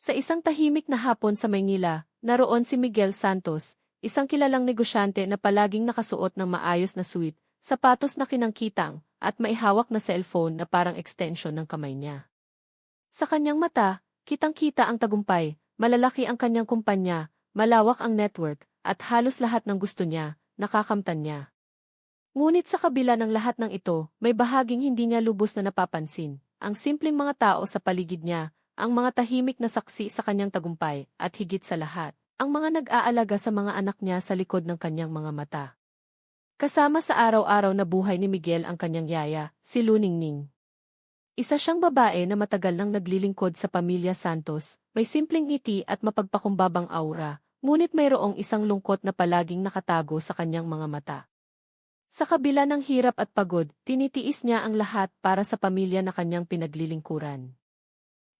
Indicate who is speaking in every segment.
Speaker 1: Sa isang tahimik na hapon sa Maynila, naroon si Miguel Santos, isang kilalang negosyante na palaging nakasuot ng maayos na suit, sapatos na kinangkitang, at may hawak na cellphone na parang extension ng kamay niya. Sa kanyang mata, kitang-kita ang tagumpay, malalaki ang kanyang kumpanya, malawak ang network, at halos lahat ng gusto niya, nakakamtan niya. Ngunit sa kabila ng lahat ng ito, may bahaging hindi niya lubos na napapansin, ang simpleng mga tao sa paligid niya, ang mga tahimik na saksi sa kanyang tagumpay, at higit sa lahat, ang mga nag-aalaga sa mga anak niya sa likod ng kanyang mga mata. Kasama sa araw-araw na buhay ni Miguel ang kanyang yaya, si Luningning. Isa siyang babae na matagal nang naglilingkod sa pamilya Santos, may simpleng ngiti at mapagpakumbabang aura, ngunit mayroong isang lungkot na palaging nakatago sa kanyang mga mata. Sa kabila ng hirap at pagod, tinitiis niya ang lahat para sa pamilya na kanyang pinaglilingkuran.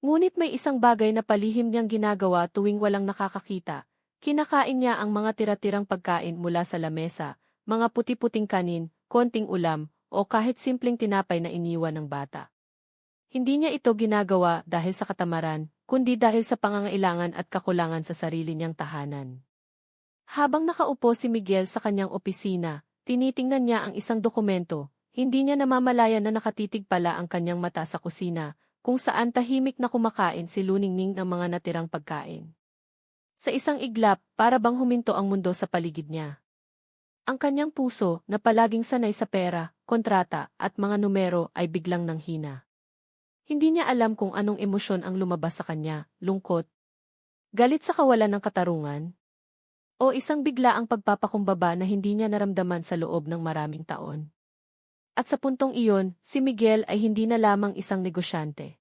Speaker 1: Ngunit may isang bagay na palihim niyang ginagawa tuwing walang nakakakita. Kinakain niya ang mga tira-tirang pagkain mula sa lamesa, mga puti-puting kanin, konting ulam, o kahit simpleng tinapay na iniwan ng bata. Hindi niya ito ginagawa dahil sa katamaran, kundi dahil sa pangangailangan at kakulangan sa sarili niyang tahanan. Habang nakaupo si Miguel sa kanyang opisina, tinitingnan niya ang isang dokumento, hindi niya namamalayan na nakatitig pala ang kanyang mata sa kusina, kung saan tahimik na kumakain si Luningning ng mga natirang pagkain. Sa isang iglap, para bang huminto ang mundo sa paligid niya. Ang kanyang puso, na palaging sanay sa pera, kontrata, at mga numero ay biglang nanghina. Hindi niya alam kung anong emosyon ang lumabas sa kanya, lungkot, galit sa kawalan ng katarungan, o isang biglaang pagpapakumbaba na hindi niya naramdaman sa loob ng maraming taon. At sa puntong iyon, si Miguel ay hindi na lamang isang negosyante.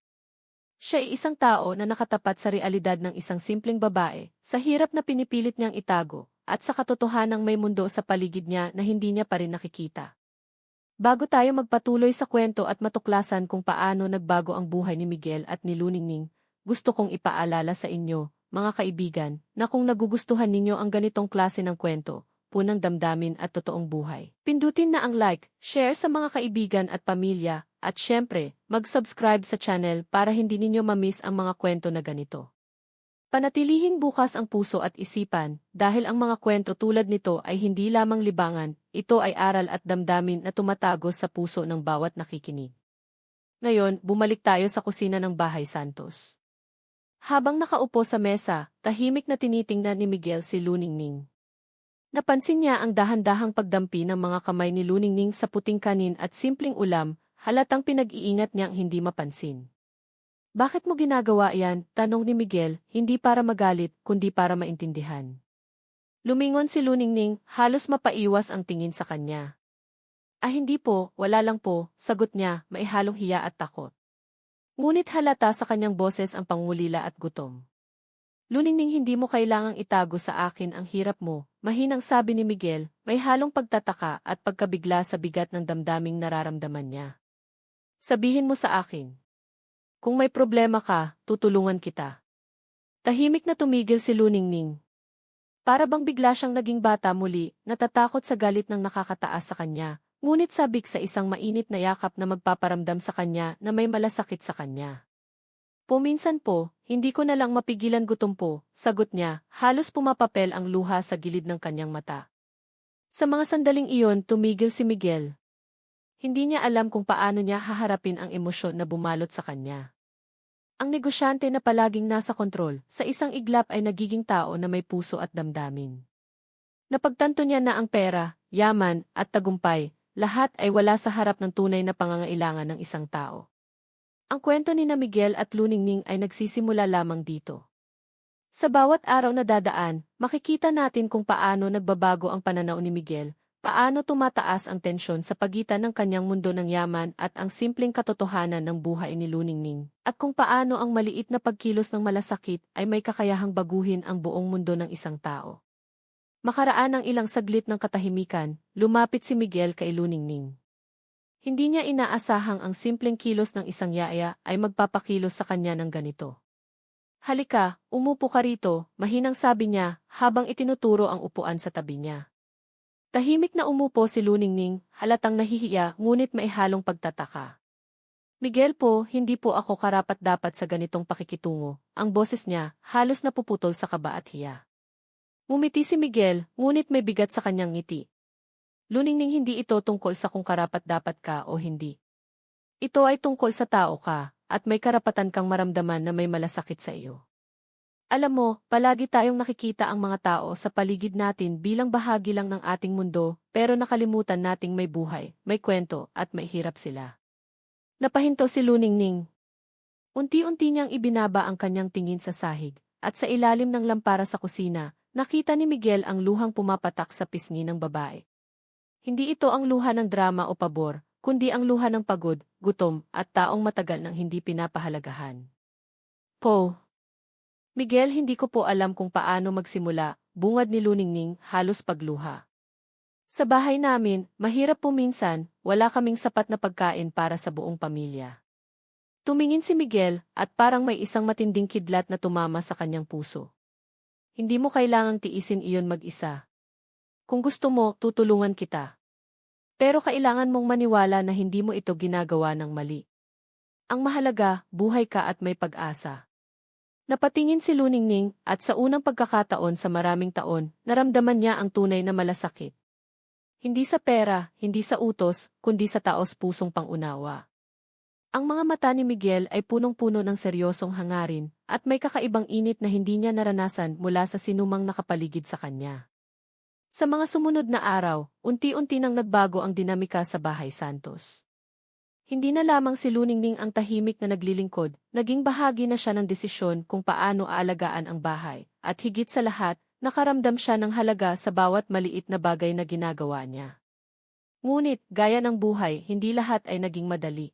Speaker 1: Siya ay isang tao na nakatapat sa realidad ng isang simpleng babae, sa hirap na pinipilit niyang itago, at sa katotohanang may mundo sa paligid niya na hindi niya pa rin nakikita. Bago tayo magpatuloy sa kwento at matuklasan kung paano nagbago ang buhay ni Miguel at ni Luningning, gusto kong ipaalala sa inyo, mga kaibigan, na kung nagugustuhan ninyo ang ganitong klase ng kwento, punang damdamin at totoong buhay, pindutin na ang like, share sa mga kaibigan at pamilya, at syempre, mag-subscribe sa channel para hindi ninyo ma-miss ang mga kwento na ganito. Panatilihing bukas ang puso at isipan, dahil ang mga kwento tulad nito ay hindi lamang libangan, ito ay aral at damdamin na tumatagos sa puso ng bawat nakikinig. Ngayon, bumalik tayo sa kusina ng Bahay Santos. Habang nakaupo sa mesa, tahimik na tinitingnan ni Miguel si Luningning. Napansin niya ang dahan-dahang pagdampi ng mga kamay ni Luningning sa puting kanin at simpleng ulam, halatang pinag-iingat niyang hindi mapansin. Bakit mo ginagawa yan? Tanong ni Miguel, hindi para magalit, kundi para maintindihan. Lumingon si Luningning, halos mapaiwas ang tingin sa kanya. Hindi po, wala lang po, sagot niya, maihalong hiya at takot. Ngunit halata sa kanyang boses ang pangulila at gutom. Luningning, hindi mo kailangang itago sa akin ang hirap mo, mahinang sabi ni Miguel, may halong pagtataka at pagkabigla sa bigat ng damdaming nararamdaman niya. Sabihin mo sa akin. Kung may problema ka, tutulungan kita. Tahimik na tumigil si Luningning. Para bang bigla siyang naging bata muli, natatakot sa galit ng nakakataas sa kanya, ngunit sabik sa isang mainit na yakap na magpaparamdam sa kanya na may malasakit sa kanya. Puminsan po, hindi ko na lang mapigilan gutom po, sagot niya, halos pumapapel ang luha sa gilid ng kanyang mata. Sa mga sandaling iyon, tumigil si Miguel. Hindi niya alam kung paano niya haharapin ang emosyon na bumalot sa kanya. Ang negosyante na palaging nasa kontrol, sa isang iglap ay nagiging tao na may puso at damdamin. Napagtanto niya na ang pera, yaman, at tagumpay, lahat ay wala sa harap ng tunay na pangangailangan ng isang tao. Ang kwento ni na Miguel at Luningning ay nagsisimula lamang dito. Sa bawat araw na dadaan, makikita natin kung paano nagbabago ang pananaw ni Miguel, paano tumataas ang tensyon sa pagitan ng kanyang mundo ng yaman at ang simpleng katotohanan ng buhay ni Luningning, at kung paano ang maliit na pagkilos ng malasakit ay may kakayahang baguhin ang buong mundo ng isang tao. Makaraan ang ilang saglit ng katahimikan, lumapit si Miguel kay Luningning. Hindi niya inaasahang ang simpleng kilos ng isang yaya ay magpapakilos sa kanya ng ganito. Halika, umupo ka rito, mahinang sabi niya habang itinuturo ang upuan sa tabi niya. Tahimik na umupo si Luningning, halatang nahihiya ngunit maihalong pagtataka. Miguel po, hindi po ako karapat-dapat sa ganitong pakikitungo. Ang boses niya, halos napuputol sa kaba at hiya. Ngumiti si Miguel, ngunit may bigat sa kanyang ngiti. Luningning hindi ito tungkol sa kung karapat-dapat ka o hindi. Ito ay tungkol sa tao ka, at may karapatan kang maramdaman na may malasakit sa iyo. Alam mo, palagi tayong nakikita ang mga tao sa paligid natin bilang bahagi lang ng ating mundo, pero nakalimutan nating may buhay, may kwento, at may hirap sila. Napahinto si Luningning. Unti-unti niyang ibinaba ang kanyang tingin sa sahig, at sa ilalim ng lampara sa kusina, nakita ni Miguel ang luhang pumapatak sa pisngi ng babae. Hindi ito ang luha ng drama o pabor, kundi ang luha ng pagod, gutom, at taong matagal nang hindi pinapahalagahan. Po. Miguel, hindi ko po alam kung paano magsimula, bungad ni Luningning, halos pagluha. Sa bahay namin, mahirap po minsan, wala kaming sapat na pagkain para sa buong pamilya. Tumingin si Miguel, at parang may isang matinding kidlat na tumama sa kanyang puso. Hindi mo kailangang tiisin iyon mag-isa. Kung gusto mo, tutulungan kita. Pero kailangan mong maniwala na hindi mo ito ginagawa ng mali. Ang mahalaga, buhay ka at may pag-asa. Napatingin si Luningning, at sa unang pagkakataon sa maraming taon, naramdaman niya ang tunay na malasakit. Hindi sa pera, hindi sa utos, kundi sa taos-pusong pangunawa. Ang mga mata ni Miguel ay punong-puno ng seryosong hangarin, at may kakaibang init na hindi niya naranasan mula sa sinumang nakapaligid sa kanya. Sa mga sumunod na araw, unti-unti nang nagbago ang dinamika sa Bahay Santos. Hindi na lamang si Luningning ang tahimik na naglilingkod, naging bahagi na siya ng desisyon kung paano aalagaan ang bahay, at higit sa lahat, nakaramdam siya ng halaga sa bawat maliit na bagay na ginagawa niya. Ngunit, gaya ng buhay, hindi lahat ay naging madali.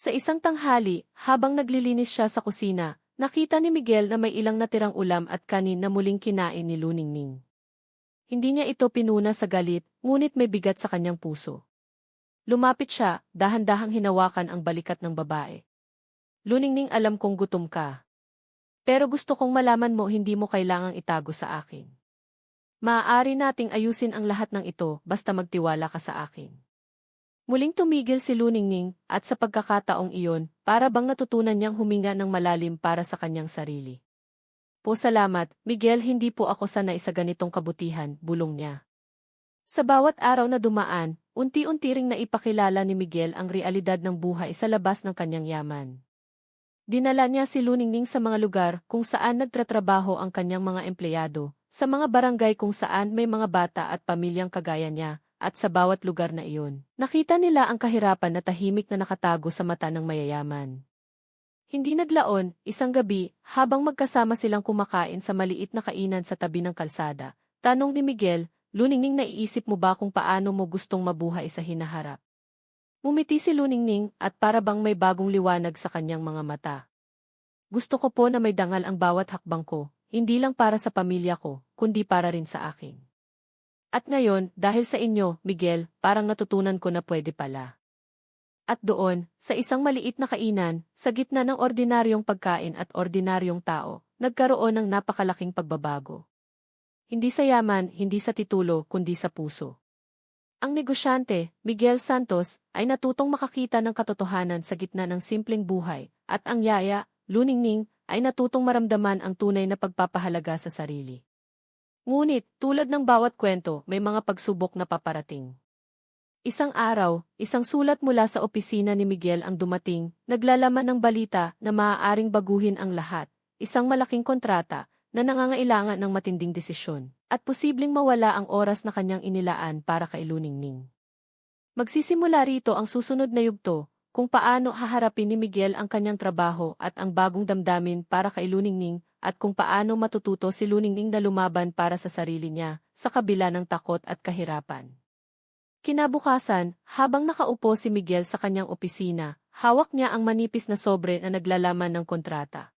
Speaker 1: Sa isang tanghali, habang naglilinis siya sa kusina, nakita ni Miguel na may ilang natirang ulam at kanin na muling kinain ni Luningning. Hindi niya ito pinuna sa galit, ngunit may bigat sa kanyang puso. Lumapit siya, dahan-dahang hinawakan ang balikat ng babae. Luningning, alam kong gutom ka. Pero gusto kong malaman mo hindi mo kailangang itago sa akin. Maaari nating ayusin ang lahat ng ito basta magtiwala ka sa akin. Muling tumigil si Luningning, at sa pagkakataong iyon, para bang natutunan niyang huminga ng malalim para sa kanyang sarili. Po salamat, Miguel, hindi po ako sanay sa ganitong kabutihan, bulong niya. Sa bawat araw na dumaan, unti-unti ring naipakilala ni Miguel ang realidad ng buhay sa labas ng kanyang yaman. Dinala niya si Luningning sa mga lugar kung saan nagtratrabaho ang kanyang mga empleyado, sa mga barangay kung saan may mga bata at pamilyang kagaya niya, at sa bawat lugar na iyon. Nakita nila ang kahirapan na tahimik na nakatago sa mata ng mayayaman. Hindi naglaon, isang gabi, habang magkasama silang kumakain sa maliit na kainan sa tabi ng kalsada, tanong ni Miguel, Luningning, naiisip mo ba kung paano mo gustong mabuhay sa hinaharap? Ngumiti si Luningning, at para bang may bagong liwanag sa kanyang mga mata. Gusto ko po na may dangal ang bawat hakbang ko, hindi lang para sa pamilya ko, kundi para rin sa akin. At ngayon, dahil sa inyo, Miguel, parang natutunan ko na pwede pala. At doon, sa isang maliit na kainan, sa gitna ng ordinaryong pagkain at ordinaryong tao, nagkaroon ng napakalaking pagbabago. Hindi sa yaman, hindi sa titulo, kundi sa puso. Ang negosyante, Miguel Santos, ay natutong makakita ng katotohanan sa gitna ng simpleng buhay, at ang yaya, Luningning, ay natutong maramdaman ang tunay na pagpapahalaga sa sarili. Ngunit, tulad ng bawat kwento, may mga pagsubok na paparating. Isang araw, isang sulat mula sa opisina ni Miguel ang dumating, naglalaman ng balita na maaaring baguhin ang lahat, isang malaking kontrata, na nangangailangan ng matinding desisyon, at posibleng mawala ang oras na kanyang inilaan para kay Luningning. Magsisimula rito ang susunod na yugto, kung paano haharapin ni Miguel ang kanyang trabaho at ang bagong damdamin para kay Luningning, at kung paano matututo si Luningning na lumaban para sa sarili niya, sa kabila ng takot at kahirapan. Kinabukasan, habang nakaupo si Miguel sa kanyang opisina, hawak niya ang manipis na sobre na naglalaman ng kontrata.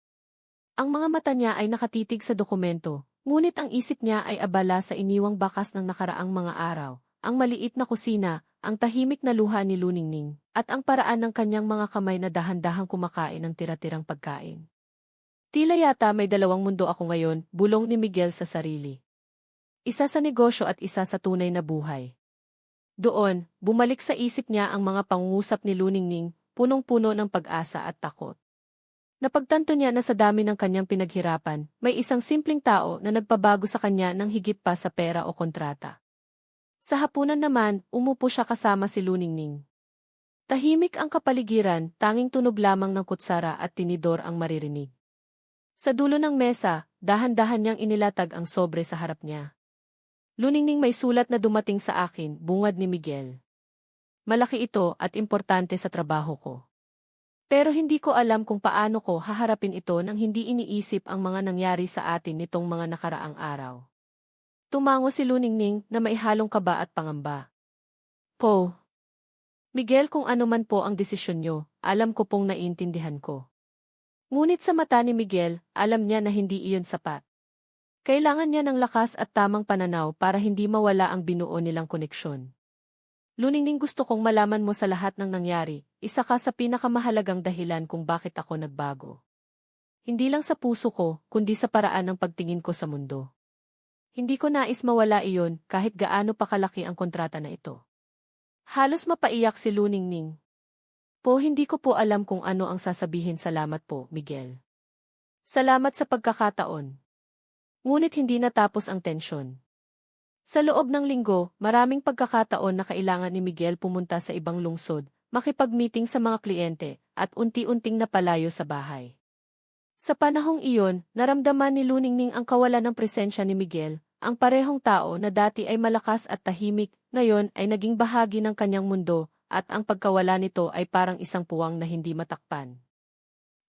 Speaker 1: Ang mga mata niya ay nakatitig sa dokumento, ngunit ang isip niya ay abala sa iniwang bakas ng nakaraang mga araw, ang maliit na kusina, ang tahimik na luha ni Luningning, at ang paraan ng kanyang mga kamay na dahan-dahang kumakain ng tira-tirang pagkain. Tila yata may dalawang mundo ako ngayon, bulong ni Miguel sa sarili. Isa sa negosyo at isa sa tunay na buhay. Doon, bumalik sa isip niya ang mga pangungusap ni Luningning, punong-puno ng pag-asa at takot. Napagtanto niya na sa dami ng kanyang pinaghirapan, may isang simpleng tao na nagpabago sa kanya ng higit pa sa pera o kontrata. Sa hapunan naman, umupo siya kasama si Luningning. Tahimik ang kapaligiran, tanging tunog lamang ng kutsara at tinidor ang maririnig. Sa dulo ng mesa, dahan-dahan niyang inilatag ang sobre sa harap niya. Luningning, may sulat na dumating sa akin, bungad ni Miguel. Malaki ito at importante sa trabaho ko. Pero hindi ko alam kung paano ko haharapin ito nang hindi iniisip ang mga nangyari sa atin nitong mga nakaraang araw. Tumango si Luningning na may halong kaba at pangamba. Po, Miguel, kung ano man po ang desisyon nyo, alam ko pong naiintindihan ko. Ngunit sa mata ni Miguel, alam niya na hindi iyon sapat. Kailangan niya ng lakas at tamang pananaw para hindi mawala ang binuo nilang koneksyon. Luningning, gusto kong malaman mo sa lahat ng nangyari, isa ka sa pinakamahalagang dahilan kung bakit ako nagbago. Hindi lang sa puso ko, kundi sa paraan ng pagtingin ko sa mundo. Hindi ko nais mawala iyon kahit gaano pa kalaki ang kontrata na ito. Halos mapaiyak si Luningning. Po, hindi ko po alam kung ano ang sasabihin. Salamat po, Miguel. Salamat sa pagkakataon. Ngunit hindi natapos ang tensyon. Sa loob ng linggo, maraming pagkakataon na kailangan ni Miguel pumunta sa ibang lungsod, makipag-meeting sa mga kliyente, at unti-unting napalayo sa bahay. Sa panahong iyon, naramdaman ni Luningning ang kawalan ng presensya ni Miguel, ang parehong tao na dati ay malakas at tahimik, ngayon ay naging bahagi ng kanyang mundo, at ang pagkawala nito ay parang isang puwang na hindi matakpan.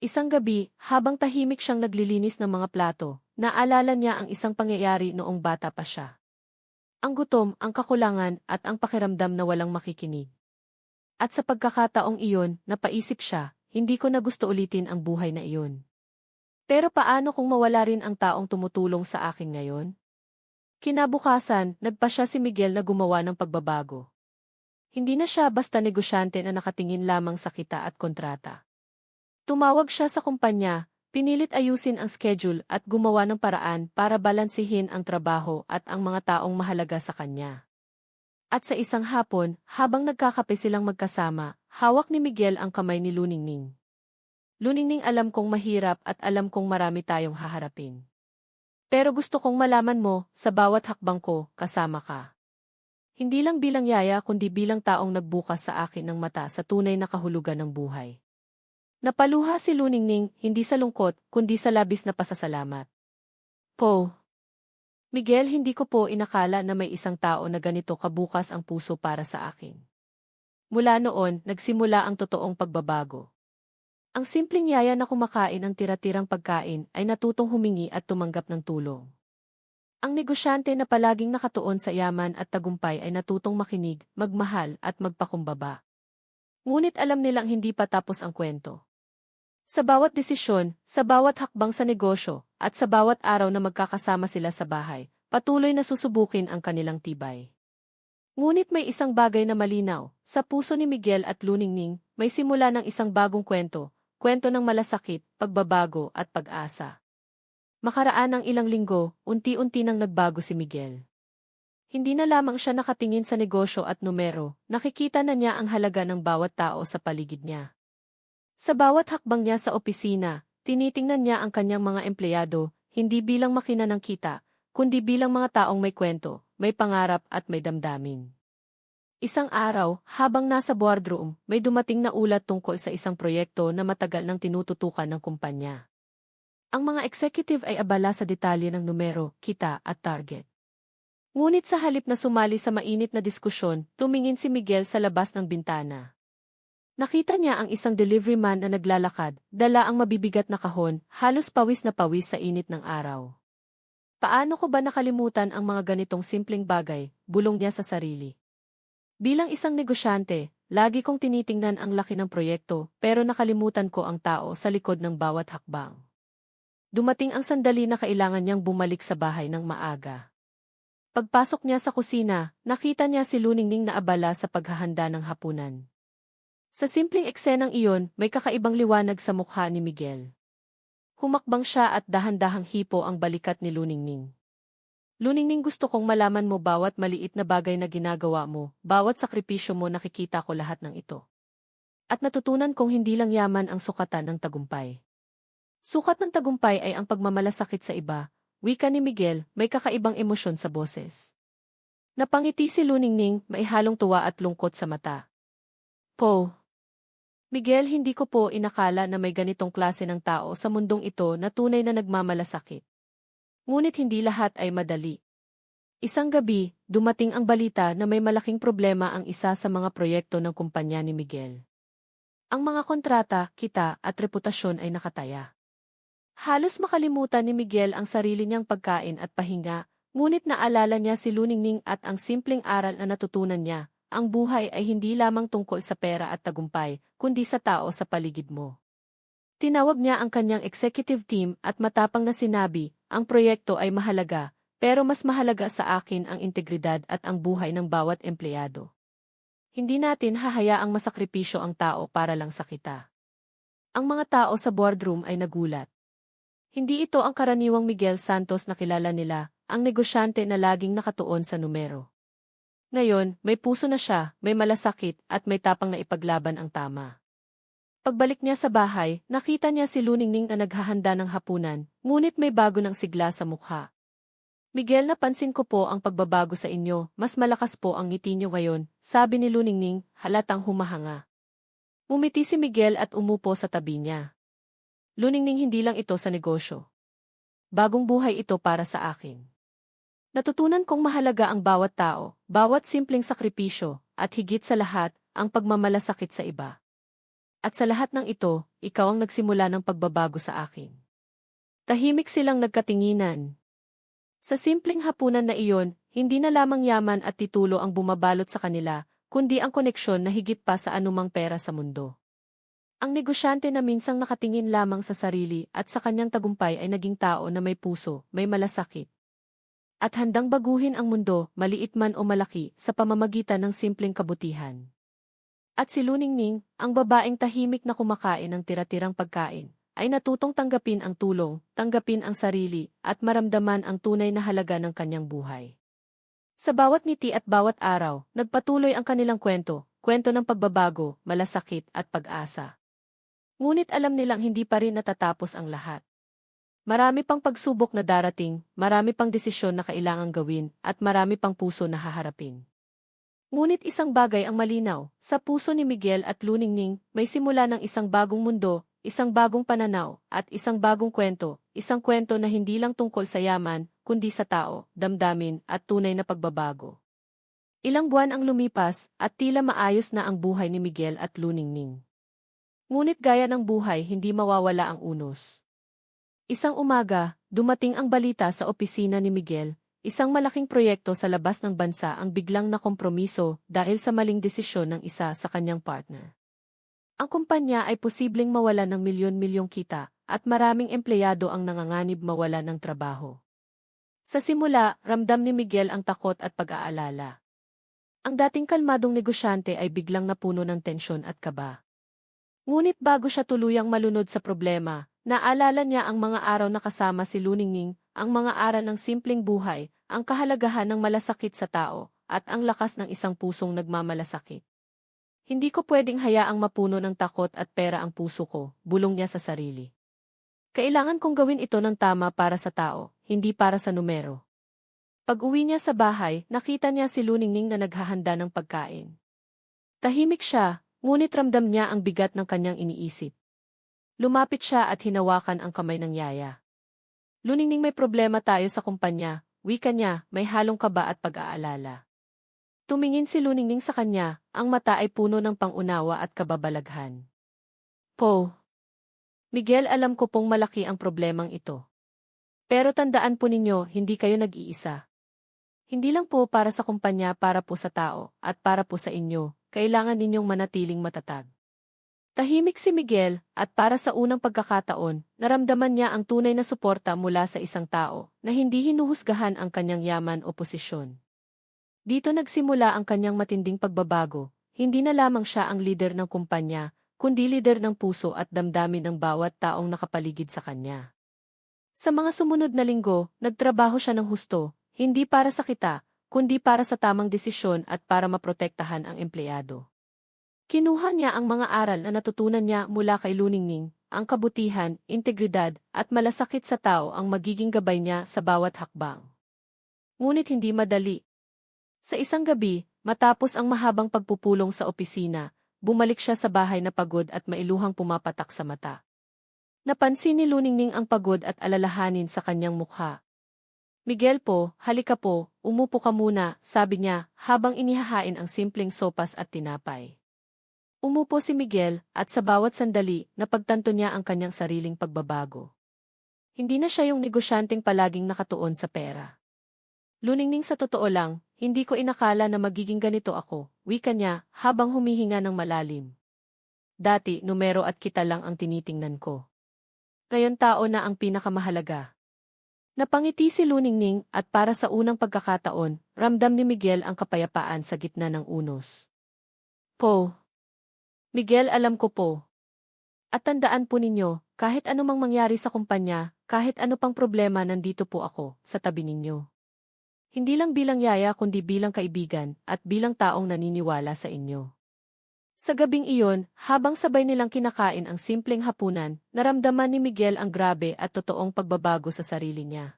Speaker 1: Isang gabi, habang tahimik siyang naglilinis ng mga plato, naalala niya ang isang pangyayari noong bata pa siya. Ang gutom, ang kakulangan, at ang pakiramdam na walang makikinig. At sa pagkakataong iyon, napaisip siya, hindi ko na gusto ulitin ang buhay na iyon. Pero paano kung mawala rin ang taong tumutulong sa akin ngayon? Kinabukasan, nagpasya si Miguel na gumawa ng pagbabago. Hindi na siya basta negosyante na nakatingin lamang sa kita at kontrata. Tumawag siya sa kumpanya, pinilit ayusin ang schedule at gumawa ng paraan para balansihin ang trabaho at ang mga taong mahalaga sa kanya. At sa isang hapon, habang nagkakape silang magkasama, hawak ni Miguel ang kamay ni Luningning. Luningning, alam kong mahirap at alam kong marami tayong haharapin. Pero gusto kong malaman mo, sa bawat hakbang ko, kasama ka. Hindi lang bilang yaya kundi bilang taong nagbukas sa akin ng mata sa tunay na kahulugan ng buhay. Napaluha si Luningning, hindi sa lungkot, kundi sa labis na pasasalamat. Po, Miguel, hindi ko po inakala na may isang tao na ganito kabukas ang puso para sa akin. Mula noon, nagsimula ang totoong pagbabago. Ang simpleng yaya na kumakain ang tira-tirang pagkain ay natutong humingi at tumanggap ng tulong. Ang negosyante na palaging nakatuon sa yaman at tagumpay ay natutong makinig, magmahal at magpakumbaba. Ngunit alam nilang hindi pa tapos ang kwento. Sa bawat desisyon, sa bawat hakbang sa negosyo, at sa bawat araw na magkakasama sila sa bahay, patuloy na susubukin ang kanilang tibay. Ngunit may isang bagay na malinaw, sa puso ni Miguel at Luningning, may simula ng isang bagong kwento, kwento ng malasakit, pagbabago at pag-asa. Makaraan ng ilang linggo, unti-unti nang nagbago si Miguel. Hindi na lamang siya nakatingin sa negosyo at numero, nakikita na niya ang halaga ng bawat tao sa paligid niya. Sa bawat hakbang niya sa opisina, tinitingnan niya ang kanyang mga empleyado, hindi bilang makina ng kita, kundi bilang mga taong may kwento, may pangarap at may damdamin. Isang araw, habang nasa boardroom, may dumating na ulat tungkol sa isang proyekto na matagal nang tinututukan ng kumpanya. Ang mga executive ay abala sa detalye ng numero, kita at target. Ngunit sa halip na sumali sa mainit na diskusyon, tumingin si Miguel sa labas ng bintana. Nakita niya ang isang delivery man na naglalakad, dala ang mabibigat na kahon, halos pawis na pawis sa init ng araw. Paano ko ba nakalimutan ang mga ganitong simpleng bagay, bulong niya sa sarili. Bilang isang negosyante, lagi kong tinitingnan ang laki ng proyekto, pero nakalimutan ko ang tao sa likod ng bawat hakbang. Dumating ang sandali na kailangan niyang bumalik sa bahay ng maaga. Pagpasok niya sa kusina, nakita niya si Luningning na abala sa paghahanda ng hapunan. Sa simpleng eksenang iyon, may kakaibang liwanag sa mukha ni Miguel. Humakbang siya at dahan-dahang hipo ang balikat ni Luningning. Luningning, gusto kong malaman mo bawat maliit na bagay na ginagawa mo, bawat sakripisyo mo, nakikita ko lahat ng ito. At natutunan kong hindi lang yaman ang sukatan ng tagumpay. Sukat ng tagumpay ay ang pagmamalasakit sa iba, wika ni Miguel, may kakaibang emosyon sa boses. Napangiti si Luningning, may halong tuwa at lungkot sa mata. Po. Miguel, hindi ko po inakala na may ganitong klase ng tao sa mundong ito na tunay na nagmamalasakit. Ngunit hindi lahat ay madali. Isang gabi, dumating ang balita na may malaking problema ang isa sa mga proyekto ng kumpanya ni Miguel. Ang mga kontrata, kita, at reputasyon ay nakataya. Halos makalimutan ni Miguel ang sarili niyang pagkain at pahinga, ngunit naalala niya si Luningning at ang simpleng aral na natutunan niya, ang buhay ay hindi lamang tungkol sa pera at tagumpay, kundi sa tao sa paligid mo. Tinawag niya ang kanyang executive team at matapang na sinabi, ang proyekto ay mahalaga, pero mas mahalaga sa akin ang integridad at ang buhay ng bawat empleyado. Hindi natin hahayaang masakripisyo ang tao para lang sa kita. Ang mga tao sa boardroom ay nagulat. Hindi ito ang karaniwang Miguel Santos na kilala nila, ang negosyante na laging nakatuon sa numero. Ngayon, may puso na siya, may malasakit, at may tapang na ipaglaban ang tama. Pagbalik niya sa bahay, nakita niya si Luningning na naghahanda ng hapunan, ngunit may bago ng sigla sa mukha. Miguel, napansin ko po ang pagbabago sa inyo, mas malakas po ang ngiti niyo ngayon, sabi ni Luningning, halatang humahanga. Umiti si Miguel at umupo sa tabi niya. Luningning, hindi lang ito sa negosyo. Bagong buhay ito para sa akin. Natutunan kong mahalaga ang bawat tao, bawat simpleng sakripisyo, at higit sa lahat, ang pagmamalasakit sa iba. At sa lahat ng ito, ikaw ang nagsimula ng pagbabago sa akin. Tahimik silang nagkatinginan. Sa simpleng hapunan na iyon, hindi na lamang yaman at titulo ang bumabalot sa kanila, kundi ang koneksyon na higit pa sa anumang pera sa mundo. Ang negosyante na minsang nakatingin lamang sa sarili at sa kanyang tagumpay ay naging tao na may puso, may malasakit. At handang baguhin ang mundo, maliit man o malaki, sa pamamagitan ng simpleng kabutihan. At si Luningning, ang babaeng tahimik na kumakain ng tira-tirang pagkain, ay natutong tanggapin ang tulong, tanggapin ang sarili, at maramdaman ang tunay na halaga ng kanyang buhay. Sa bawat ngiti at bawat araw, nagpatuloy ang kanilang kwento, kwento ng pagbabago, malasakit at pag-asa. Ngunit alam nilang hindi pa rin natatapos ang lahat. Marami pang pagsubok na darating, marami pang desisyon na kailangang gawin, at marami pang puso na haharapin. Ngunit isang bagay ang malinaw, sa puso ni Miguel at Luningning, may simula ng isang bagong mundo, isang bagong pananaw, at isang bagong kwento, isang kwento na hindi lang tungkol sa yaman, kundi sa tao, damdamin, at tunay na pagbabago. Ilang buwan ang lumipas, at tila maayos na ang buhay ni Miguel at Luningning. Ngunit gaya ng buhay, hindi mawawala ang unos. Isang umaga, dumating ang balita sa opisina ni Miguel, isang malaking proyekto sa labas ng bansa ang biglang nakompromiso dahil sa maling desisyon ng isa sa kanyang partner. Ang kumpanya ay posibleng mawala ng milyon-milyong kita, at maraming empleyado ang nanganganib mawala ng trabaho. Sa simula, ramdam ni Miguel ang takot at pag-aalala. Ang dating kalmadong negosyante ay biglang napuno ng tensyon at kaba. Ngunit bago siya tuluyang malunod sa problema, naalala niya ang mga araw na kasama si Luningning, ang mga aral ng simpleng buhay, ang kahalagahan ng malasakit sa tao, at ang lakas ng isang pusong nagmamalasakit. Hindi ko pwedeng hayaang mapuno ng takot at pera ang puso ko, bulong niya sa sarili. Kailangan kong gawin ito ng tama para sa tao, hindi para sa numero. Pag-uwi niya sa bahay, nakita niya si Luningning na naghahanda ng pagkain. Tahimik siya, ngunit ramdam niya ang bigat ng kanyang iniisip. Lumapit siya at hinawakan ang kamay ng yaya. Luningning, may problema tayo sa kumpanya, wika niya, may halong kaba at pag-aalala. Tumingin si Luningning sa kanya, ang mata ay puno ng pangunawa at kababalaghan. Po. Miguel, alam ko pong malaki ang problemang ito. Pero tandaan po ninyo, hindi kayo nag-iisa. Hindi lang po para sa kumpanya, para po sa tao, at para po sa inyo, kailangan ninyong manatiling matatag. Tahimik si Miguel, at para sa unang pagkakataon, naramdaman niya ang tunay na suporta mula sa isang tao, na hindi hinuhusgahan ang kanyang yaman o posisyon. Dito nagsimula ang kanyang matinding pagbabago, hindi na lamang siya ang lider ng kumpanya, kundi lider ng puso at damdamin ng bawat taong nakapaligid sa kanya. Sa mga sumunod na linggo, nagtrabaho siya ng husto, hindi para sa kita, kundi para sa tamang desisyon at para maprotektahan ang empleyado. Kinuha niya ang mga aral na natutunan niya mula kay Luningning, ang kabutihan, integridad, at malasakit sa tao ang magiging gabay niya sa bawat hakbang. Ngunit hindi madali. Sa isang gabi, matapos ang mahabang pagpupulong sa opisina, bumalik siya sa bahay na pagod at mailuhang pumapatak sa mata. Napansin ni Luningning ang pagod at alalahanin sa kanyang mukha. Miguel po, halika po, umupo ka muna, sabi niya, habang inihahain ang simpleng sopas at tinapay. Umupo si Miguel, at sa bawat sandali, napagtanto niya ang kanyang sariling pagbabago. Hindi na siya yung negosyanteng palaging nakatuon sa pera. Luningning, sa totoo lang, hindi ko inakala na magiging ganito ako, wika niya, habang humihinga ng malalim. Dati, numero at kita lang ang tinitingnan ko. Ngayon tao na ang pinakamahalaga. Napangiti si Luningning at para sa unang pagkakataon, ramdam ni Miguel ang kapayapaan sa gitna ng unos. Po. Miguel, alam ko po. At tandaan po ninyo, kahit anumang mangyari sa kumpanya, kahit ano pang problema, nandito po ako, sa tabi ninyo. Hindi lang bilang yaya kundi bilang kaibigan at bilang taong naniniwala sa inyo. Sa gabing iyon, habang sabay nilang kinakain ang simpleng hapunan, naramdaman ni Miguel ang grabe at totoong pagbabago sa sarili niya.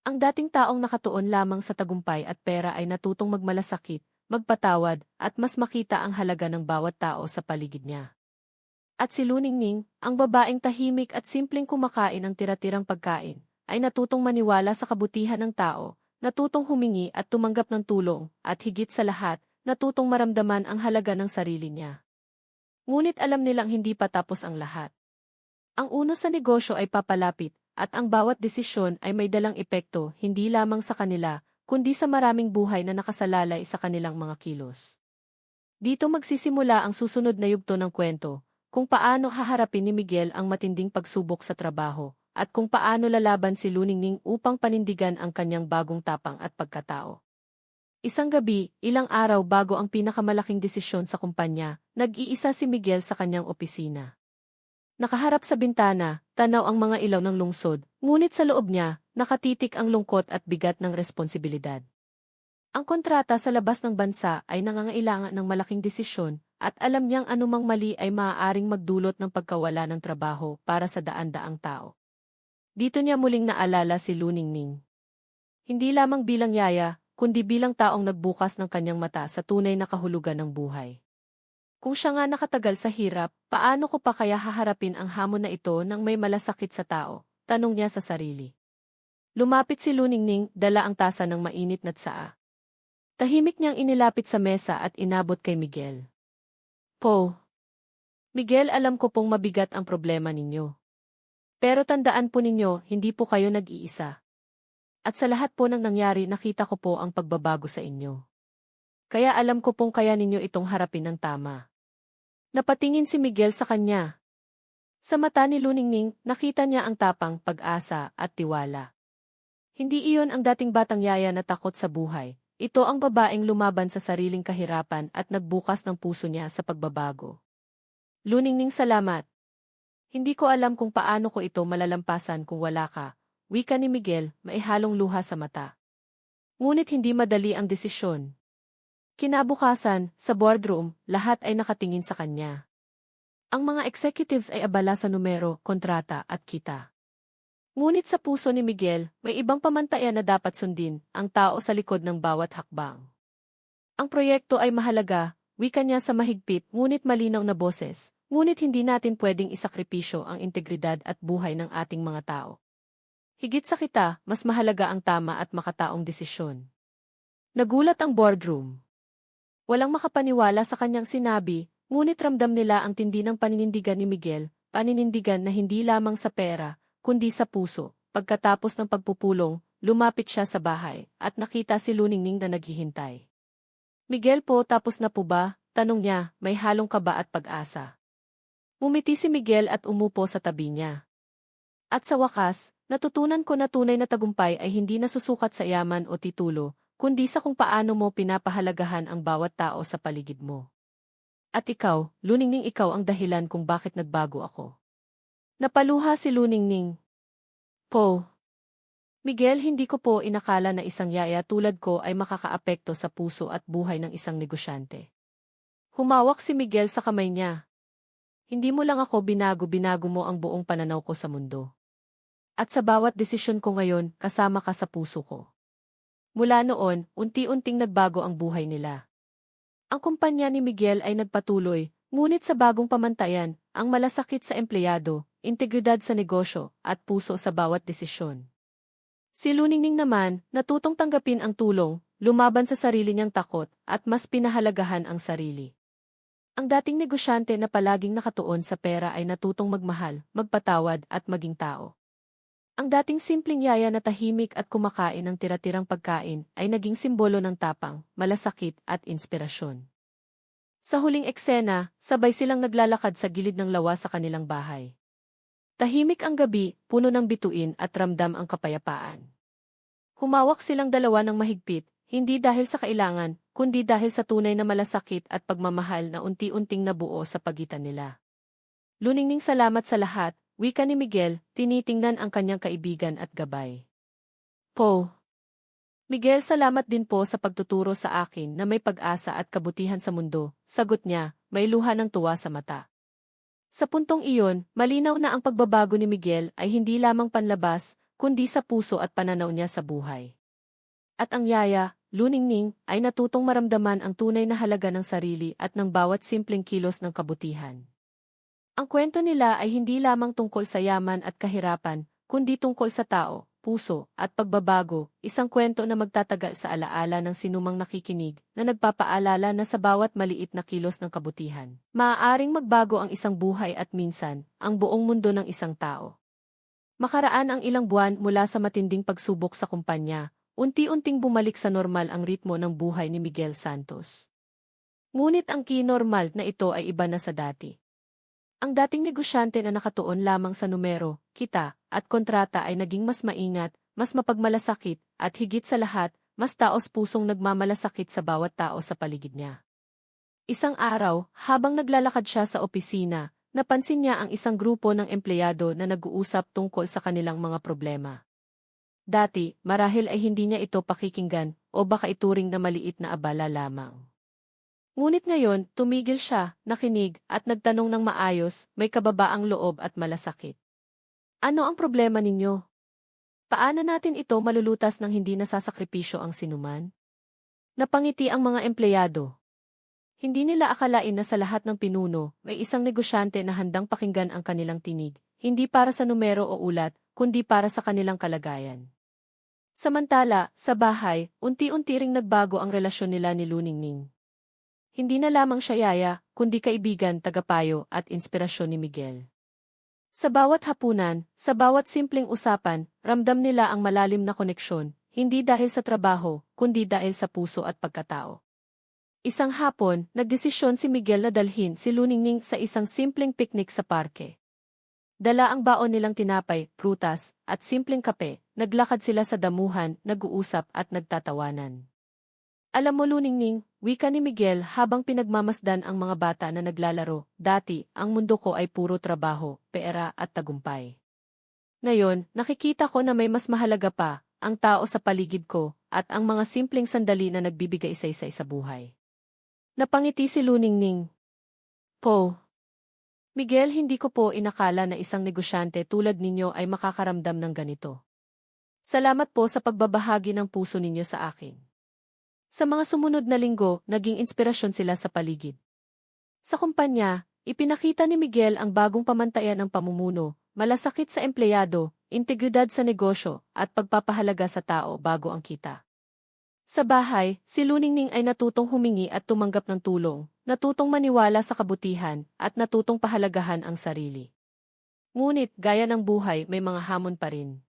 Speaker 1: Ang dating taong nakatuon lamang sa tagumpay at pera ay natutong magmalasakit, magpatawad, at mas makita ang halaga ng bawat tao sa paligid niya. At si Luningning, ang babaeng tahimik at simpleng kumakain ng tira-tirang pagkain, ay natutong maniwala sa kabutihan ng tao, natutong humingi at tumanggap ng tulong, at higit sa lahat, natutong maramdaman ang halaga ng sarili niya. Ngunit alam nilang hindi pa tapos ang lahat. Ang unos sa negosyo ay papalapit, at ang bawat desisyon ay may dalang epekto hindi lamang sa kanila, kundi sa maraming buhay na nakasalalay sa kanilang mga kilos. Dito magsisimula ang susunod na yugto ng kwento, kung paano haharapin ni Miguel ang matinding pagsubok sa trabaho, at kung paano lalaban si Luningning upang panindigan ang kanyang bagong tapang at pagkatao. Isang gabi, ilang araw bago ang pinakamalaking desisyon sa kumpanya, nag-iisa si Miguel sa kanyang opisina. Nakaharap sa bintana, tanaw ang mga ilaw ng lungsod, ngunit sa loob niya, nakatitik ang lungkot at bigat ng responsibilidad. Ang kontrata sa labas ng bansa ay nangangailangan ng malaking desisyon, at alam niyang anumang mali ay maaaring magdulot ng pagkawala ng trabaho para sa daan-daang tao. Dito niya muling naalala si Luningning. Hindi lamang bilang yaya, kundi bilang taong nagbukas ng kanyang mata sa tunay na kahulugan ng buhay. Kung siya nga nakatagal sa hirap, paano ko pa kaya haharapin ang hamon na ito nang may malasakit sa tao? Tanong niya sa sarili. Lumapit si Luningning, dala ang tasa ng mainit na tsaa. Tahimik niyang inilapit sa mesa at inabot kay Miguel. Po. Miguel, alam ko pong mabigat ang problema ninyo. Pero tandaan po ninyo, hindi po kayo nag-iisa. At sa lahat po ng nangyari, nakita ko po ang pagbabago sa inyo. Kaya alam ko pong kaya ninyo itong harapin ng tama. Napatingin si Miguel sa kanya. Sa mata ni Luningning, nakita niya ang tapang, pag-asa, at tiwala. Hindi iyon ang dating batang yaya na takot sa buhay. Ito ang babaeng lumaban sa sariling kahirapan at nagbukas ng puso niya sa pagbabago. Luningning, salamat. Hindi ko alam kung paano ko ito malalampasan kung wala ka, wika ni Miguel, maihalong luha sa mata. Ngunit hindi madali ang desisyon. Kinabukasan, sa boardroom, lahat ay nakatingin sa kanya. Ang mga executives ay abala sa numero, kontrata, at kita. Ngunit sa puso ni Miguel, may ibang pamantayan na dapat sundin, ang tao sa likod ng bawat hakbang. Ang proyekto ay mahalaga, wika niya sa mahigpit ngunit malinaw na boses, ngunit hindi natin pwedeng isakripisyo ang integridad at buhay ng ating mga tao. Higit sa kita, mas mahalaga ang tama at makataong desisyon. Nagulat ang boardroom. Walang makapaniwala sa kanyang sinabi, ngunit ramdam nila ang tindi ng paninindigan ni Miguel, paninindigan na hindi lamang sa pera, kundi sa puso. Pagkatapos ng pagpupulong, lumapit siya sa bahay, at nakita si Luningning na naghihintay. Miguel po, tapos na po ba? Tanong niya, may halong kaba at pag-asa. Umiti si Miguel at umupo sa tabi niya. At sa wakas, natutunan ko na tunay na tagumpay ay hindi nasusukat sa yaman o titulo, kundi sa kung paano mo pinapahalagahan ang bawat tao sa paligid mo. At ikaw, Luningning, ikaw ang dahilan kung bakit nagbago ako. Napaluha si Luningning. Po. Miguel, hindi ko po inakala na isang yaya tulad ko ay makakaapekto sa puso at buhay ng isang negosyante. Humawak si Miguel sa kamay niya. Hindi mo lang ako binago mo ang buong pananaw ko sa mundo. At sa bawat desisyon ko ngayon, kasama ka sa puso ko. Mula noon, unti-unting nagbago ang buhay nila. Ang kumpanya ni Miguel ay nagpatuloy, ngunit sa bagong pamantayan, ang malasakit sa empleyado, integridad sa negosyo, at puso sa bawat desisyon. Si Luningning naman, natutong tanggapin ang tulong, lumaban sa sarili niyang takot, at mas pinahalagahan ang sarili. Ang dating negosyante na palaging nakatuon sa pera ay natutong magmahal, magpatawad at maging tao. Ang dating simpleng yaya na tahimik at kumakain ng tira-tirang pagkain ay naging simbolo ng tapang, malasakit at inspirasyon. Sa huling eksena, sabay silang naglalakad sa gilid ng lawa sa kanilang bahay. Tahimik ang gabi, puno ng bituin at ramdam ang kapayapaan. Humawak silang dalawa ng mahigpit, hindi dahil sa kailangan, kundi dahil sa tunay na malasakit at pagmamahal na unti-unting nabuo sa pagitan nila. Luningning salamat sa lahat, wika ni Miguel, tinitingnan ang kanyang kaibigan at gabay. Po. Miguel, salamat din po sa pagtuturo sa akin na may pag-asa at kabutihan sa mundo, sagot niya, may luha ng tuwa sa mata. Sa puntong iyon, malinaw na ang pagbabago ni Miguel ay hindi lamang panlabas, kundi sa puso at pananaw niya sa buhay. At ang yaya, Luningning, ay natutong maramdaman ang tunay na halaga ng sarili at ng bawat simpleng kilos ng kabutihan. Ang kwento nila ay hindi lamang tungkol sa yaman at kahirapan, kundi tungkol sa tao, puso, at pagbabago, isang kwento na magtatagal sa alaala ng sinumang nakikinig, na nagpapaalala na sa bawat maliit na kilos ng kabutihan, maaaring magbago ang isang buhay at minsan, ang buong mundo ng isang tao. Makaraan ang ilang buwan mula sa matinding pagsubok sa kumpanya, unti-unting bumalik sa normal ang ritmo ng buhay ni Miguel Santos. Ngunit ang kinormal na ito ay iba na sa dati. Ang dating negosyante na nakatuon lamang sa numero, kita, at kontrata ay naging mas maingat, mas mapagmalasakit, at higit sa lahat, mas taos-pusong nagmamalasakit sa bawat tao sa paligid niya. Isang araw, habang naglalakad siya sa opisina, napansin niya ang isang grupo ng empleyado na nag-uusap tungkol sa kanilang mga problema. Dati, marahil ay hindi niya ito pakikinggan, o baka ituring na maliit na abala lamang. Ngunit ngayon, tumigil siya, nakinig, at nagtanong ng maayos, may kababaang loob at malasakit. Ano ang problema ninyo? Paano natin ito malulutas nang hindi nasasakripisyo ang sinuman? Napangiti ang mga empleyado. Hindi nila akalain na sa lahat ng pinuno, may isang negosyante na handang pakinggan ang kanilang tinig, hindi para sa numero o ulat, kundi para sa kanilang kalagayan. Samantala, sa bahay, unti-unti ring nagbago ang relasyon nila ni Luningning. Hindi na lamang siya yaya, kundi kaibigan, tagapayo at inspirasyon ni Miguel. Sa bawat hapunan, sa bawat simpleng usapan, ramdam nila ang malalim na koneksyon, hindi dahil sa trabaho, kundi dahil sa puso at pagkatao. Isang hapon, nagdesisyon si Miguel na dalhin si Luningning sa isang simpleng picnic sa parke. Dala ang baon nilang tinapay, prutas, at simpleng kape, naglakad sila sa damuhan, nag-uusap at nagtatawanan. Alam mo Luningning, wika ni Miguel habang pinagmamasdan ang mga bata na naglalaro, dati, ang mundo ko ay puro trabaho, pera at tagumpay. Ngayon, nakikita ko na may mas mahalaga pa, ang tao sa paligid ko, at ang mga simpleng sandali na nagbibigay isa-isa sa buhay. Napangiti si Luningning. Po. Miguel, hindi ko po inakala na isang negosyante tulad ninyo ay makakaramdam ng ganito. Salamat po sa pagbabahagi ng puso ninyo sa akin. Sa mga sumunod na linggo, naging inspirasyon sila sa paligid. Sa kumpanya, ipinakita ni Miguel ang bagong pamantayan ng pamumuno, malasakit sa empleyado, integridad sa negosyo, at pagpapahalaga sa tao bago ang kita. Sa bahay, si Luningning ay natutong humingi at tumanggap ng tulong, natutong maniwala sa kabutihan, at natutong pahalagahan ang sarili. Ngunit, gaya ng buhay, may mga hamon pa rin.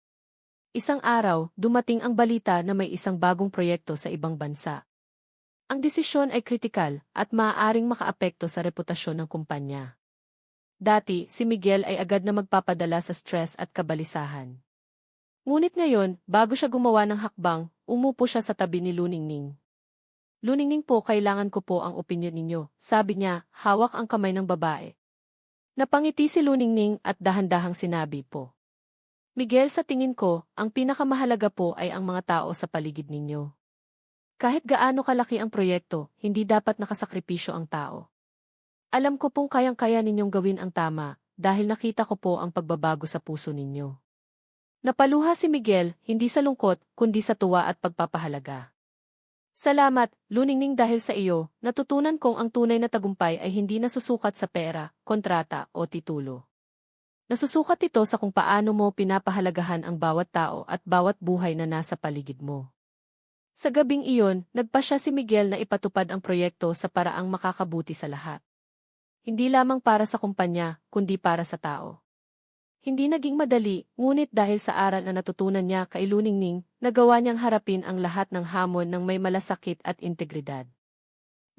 Speaker 1: Isang araw, dumating ang balita na may isang bagong proyekto sa ibang bansa. Ang desisyon ay kritikal at maaaring makaapekto sa reputasyon ng kumpanya. Dati, si Miguel ay agad na magpapadala sa stress at kabalisahan. Ngunit ngayon, bago siya gumawa ng hakbang, umupo siya sa tabi ni Luningning. Luningning po, kailangan ko po ang opinyon ninyo, sabi niya, hawak ang kamay ng babae. Napangiti si Luningning at dahan-dahang sinabi po. Miguel, sa tingin ko, ang pinakamahalaga po ay ang mga tao sa paligid ninyo. Kahit gaano kalaki ang proyekto, hindi dapat nakasakripisyo ang tao. Alam ko pong kayang-kaya ninyong gawin ang tama, dahil nakita ko po ang pagbabago sa puso ninyo. Napaluha si Miguel, hindi sa lungkot, kundi sa tuwa at pagpapahalaga. Salamat, Luningning, dahil sa iyo, natutunan kong ang tunay na tagumpay ay hindi nasusukat sa pera, kontrata, o titulo. Nasusukat ito sa kung paano mo pinapahalagahan ang bawat tao at bawat buhay na nasa paligid mo. Sa gabing iyon, nagpasya si Miguel na ipatupad ang proyekto sa paraang makakabuti sa lahat. Hindi lamang para sa kumpanya, kundi para sa tao. Hindi naging madali, ngunit dahil sa aral na natutunan niya kay Luningning, nagawa niyang harapin ang lahat ng hamon ng may malasakit at integridad.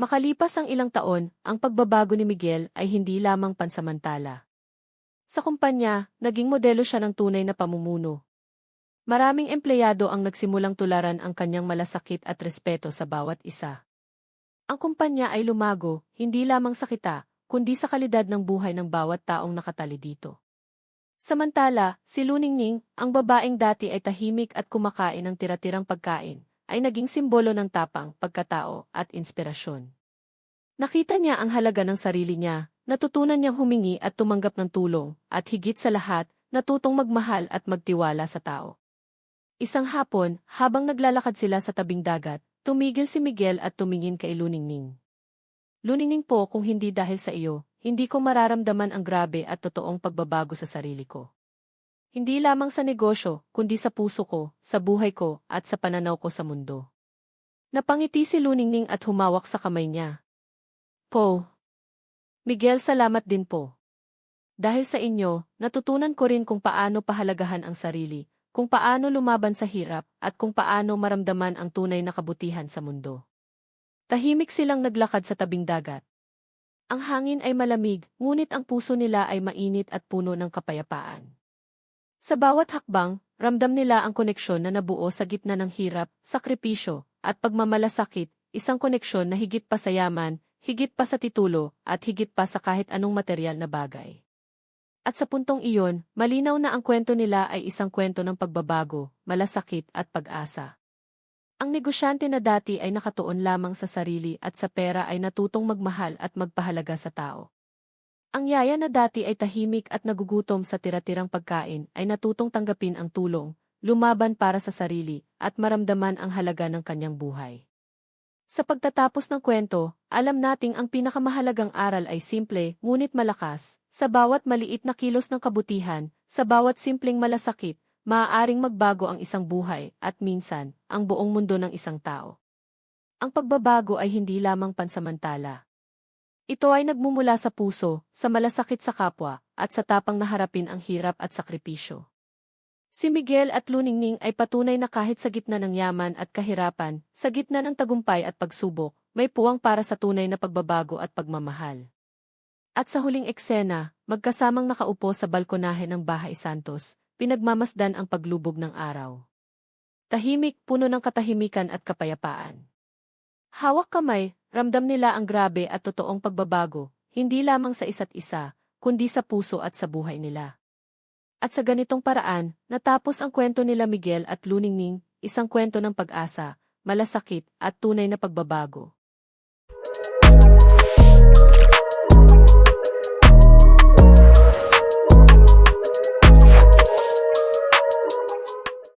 Speaker 1: Makalipas ang ilang taon, ang pagbabago ni Miguel ay hindi lamang pansamantala. Sa kumpanya, naging modelo siya ng tunay na pamumuno. Maraming empleyado ang nagsimulang tularan ang kanyang malasakit at respeto sa bawat isa. Ang kumpanya ay lumago, hindi lamang sa kita, kundi sa kalidad ng buhay ng bawat taong nakatali dito. Samantala, si Luningning, ang babaeng dati ay tahimik at kumakain ng tira-tirang pagkain, ay naging simbolo ng tapang, pagkatao, at inspirasyon. Nakita niya ang halaga ng sarili niya, natutunan niyang humingi at tumanggap ng tulong, at higit sa lahat, natutong magmahal at magtiwala sa tao. Isang hapon, habang naglalakad sila sa tabing dagat, tumigil si Miguel at tumingin kay Luningning. Luningning po, kung hindi dahil sa iyo, hindi ko mararamdaman ang grabe at totoong pagbabago sa sarili ko. Hindi lamang sa negosyo, kundi sa puso ko, sa buhay ko, at sa pananaw ko sa mundo. Napangiti si Luningning at humawak sa kamay niya. Po. Miguel, salamat din po. Dahil sa inyo, natutunan ko rin kung paano pahalagahan ang sarili, kung paano lumaban sa hirap, at kung paano maramdaman ang tunay na kabutihan sa mundo. Tahimik silang naglakad sa tabing dagat. Ang hangin ay malamig, ngunit ang puso nila ay mainit at puno ng kapayapaan. Sa bawat hakbang, ramdam nila ang koneksyon na nabuo sa gitna ng hirap, sakripisyo, at pagmamalasakit, isang koneksyon na higit pa sa yaman, higit pa sa titulo, at higit pa sa kahit anong materyal na bagay. At sa puntong iyon, malinaw na ang kwento nila ay isang kwento ng pagbabago, malasakit at pag-asa. Ang negosyante na dati ay nakatuon lamang sa sarili at sa pera ay natutong magmahal at magpahalaga sa tao. Ang yaya na dati ay tahimik at nagugutom sa tira-tirang pagkain ay natutong tanggapin ang tulong, lumaban para sa sarili, at maramdaman ang halaga ng kanyang buhay. Sa pagtatapos ng kwento, alam nating ang pinakamahalagang aral ay simple, ngunit malakas. Sa bawat maliit na kilos ng kabutihan, sa bawat simpleng malasakit, maaaring magbago ang isang buhay at minsan, ang buong mundo ng isang tao. Ang pagbabago ay hindi lamang pansamantala. Ito ay nagmumula sa puso, sa malasakit sa kapwa, at sa tapang na harapin ang hirap at sakripisyo. Si Miguel at Luningning ay patunay na kahit sa gitna ng yaman at kahirapan, sa gitna ng tagumpay at pagsubok, may puwang para sa tunay na pagbabago at pagmamahal. At sa huling eksena, magkasamang nakaupo sa balkonahe ng Bahay Santos, pinagmamasdan ang paglubog ng araw. Tahimik, puno ng katahimikan at kapayapaan. Hawak kamay, ramdam nila ang grabe at totoong pagbabago, hindi lamang sa isa't isa, kundi sa puso at sa buhay nila. At sa ganitong paraan, natapos ang kwento nila Miguel at Luningning, isang kwento ng pag-asa, malasakit, at tunay na pagbabago.